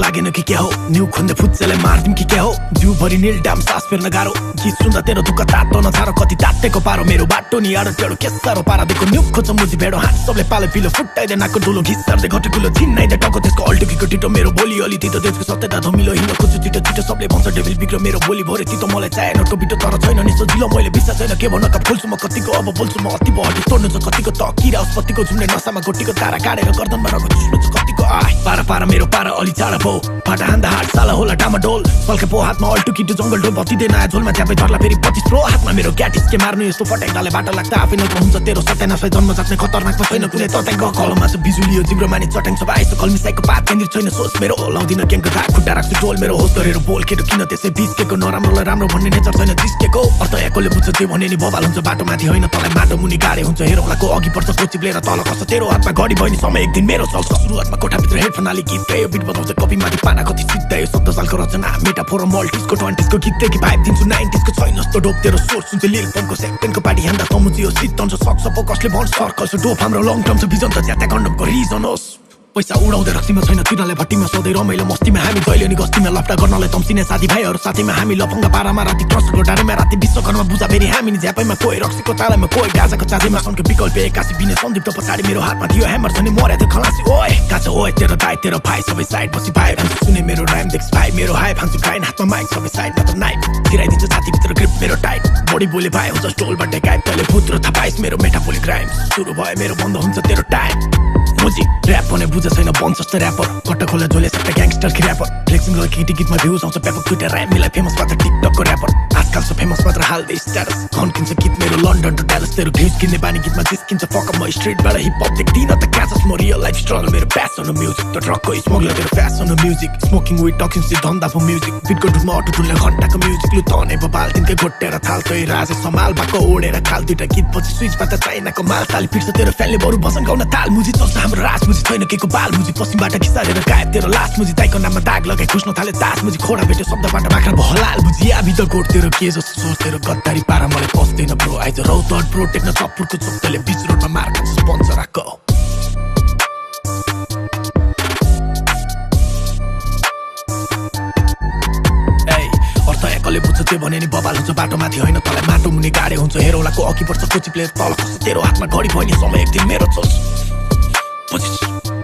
लागेन कि क्या हो न्यू खोज्दै फुच्चेले मार्दिम कि क्या हो जिउभरि नील डाम सास फेर्न गाह्रो गीत सुन्दा तेरो दुःख तातो नछारो कति तातेको पारो मेरो बाटो नि आडो टेडो के साह्रो पारा दिएको न्यू खोज्छ मुजी भेडो हात सबले पालो पिलो फुट्टाइदे नाको डुलो घिसार्दै घटेकुलो झिन्नाइदे टको त्यसको अल्टुकीको टिटो मेरो बोली अलि तितो देशको सत्यता धमिलो हिँड्न खोज्छु छिटो छिटो सबले भन्छ डेभिल बिग्रो मेरो बोली भरे तितो मलाई चाहे नटको बिटो तर छैन नि सजिलो मैले विश्वास छैन के भन्न कप खोल्छु म कतिको अब बोल्छु म अति बहटी तोड्नु छ कतिको त किरा उत्पत्तिको झुम्ने नसामा गोटीको तारा काटेर गर्दनमा रगत चुस्नु छ कतिको पारा पारा मेरो पारा अलि चाँडा पो फाटा हान्दा हाट साला होला डामाडोल पल्के पो हातमा अल्टुकीटो जङ्गल डोल बत्तिँदैन आयो झोलमा च्यापै झर्ला फेरि 25 प्रो हातमा मेरो क्याटिस के मार्नु यस्तो फट्याङ्गाले बाटो लाग्दा आफै नत्र हुन्छ तेरो सत्यानाशलाई जन्म जात्ने खतरनाकमा छैन कुनै तत्याङ्ग कलममा छ बिजुली हो जिब्रो माने चट्याङ छ आइसो कलमिसाइको पात केन्द्रित छैन सोच मेरो लाउँदिन क्याङको धाक खुट्टा राख्छु टोल मेरो होस गरेर बोल केटो किन त्यसै बिस्केको नराम्रोलाई राम्रो भन्ने नेचर छैन जिस्केको अर्थ एकोले बुझ्छ त्यो भने नि बवाल हुन्छ बाटो माथि होइन तँलाई माटो मुनि गाडे हुन्छ हेरौँलाको अघि पर्छ कोचिप लिएर तल खस्छ तेरो हातमा घडी भयो नि समय एक दिन मेरो चल्छ सुरुवातमा कोठाभित्र हेडफोन हाली गीत गायो बिट बजाउँछ कपी माथि पाना कति सिद्धा यो 17 सालको रचना मेटाफोर मल्टिसको 20सको गीत कि भाइब दिन्छु 90सको छैन जस्तो डोप तेरो सोर्स हुन्छ लिल पम्पको सेकेन्डको पार्टी हान्दा तमुजियो सिट तन्छ सक्छ पो कसले भन्छ सर्कल छ डोप हाम्रो लङ टर्म छ भिजन त ज्यादा कन्डमको रिजन होस् पैसा उडाउँदै रक्सीमा छैन तिनीहरूले भट्टीमा सधैँ रमाइलो मस्तीमा हामी दैलो नि गस्तीमा लप्टा गर्नलाई तम्सिने साथीभाइहरू साथीमा हामी लफङ्गा पारामा राति ट्रस्टको डाँडामा राति विश्वकर्मा बुझा फेरि हामी नि झ्यापैमा कोही रक्सीको तालामा कोही गाजाको चाँदीमा सनको विकल्प एकासी बिने सन्दीप पछाडि मेरो हातमा थियो ह्यामर छ नि मर्या त्यो खलासी ओए काछ ओए तेरो दाइ तेरो भाइ सबै साइड बसी भाइ भान्छु सुने मेरो राइम देख्स भाइ मेरो हाई भान्छु ग्राइन हातमा माइक सबै साइडमा त नाइट गिराइदिन्छ छातीभित्र ग्रिप मेरो टाइट बडी बोले भाइ हुन्छ स्टोलबाट गाइब तैँले भूत र थापाइस मेरो मेटाफोलिक राइम सुरु भयो मेरो बन्द हुन्छ तेरो टाइम मुजी ऱ्याप भने बुझ छैन बन्छ जस्तो ऱ्यापर कट्टा खोला झोले सक्दा ग्याङ्स्टर कि ऱ्यापर फ्लेक्सिङ गरेर केटी गीतमा भ्युज आउँछ पेपर ट्विटर ऱ्याप मिलाई फेमस मात्र टिकटकको ऱ्यापर आजकल छ फेमस मात्र हाल्दै स्ट्याटस खन्किन्छ गीत मेरो लन्डन टु ड्यालस तेरो भ्युज किन्ने बानी गीतमा जिस्किन्छ फक म स्ट्रिटबाट हिपहप देख्दिन त क्याचस म रियल लाइफ स्ट्रगल मेरो प्यासन हो म्युजिक त ट्रकको स्मगलर तेरो फ्यासन हो म्युजिक स्मोकिङ विथ टकिङ से धन्दा फो म्युजिक बिटको डुनमा अटो डुल्ने घन्टाको म्युजिक लु तने बबाल तिनकै घोटेर थाल्छ ए राजे समाल भएको ओडेर खाल दुइटा गीत पछि स्विचबाट चाइनाको माल ताली पिट्छ तेरो फ्यानले बरु बसन गाउन ताल मुजी चल्छ हाम्रो राज मुजी छैन केको बाल मुजी पश्चिमबाट खिसारेर गायब तेरो लास्ट मुजी दाइको नाममा दाग लगाइ खुस्न थाले दास मुजी खोडा भेट्यो शब्दबाट बाख्रा भलाल मुजी या भित्र गोड तेरो के जस्तो सोच तेरो गद्दारी पारा मलाई पस्दैन ब्रो आइज रौतड ब्रो टेक्न सपुरको चोकले बीच रोडमा मार खान्छ स्पोन्सर आको एकले बुझ्छ त्यो भने नि बबाल हुन्छ बाटो माथि होइन तँलाई माटो मुनि गाडे हुन्छ हेरौँलाको अघि पर्छ कोची प्लेयर तल खस्छ तेरो हातमा घडी भयो नि समय एक दिन मेरो चल्छ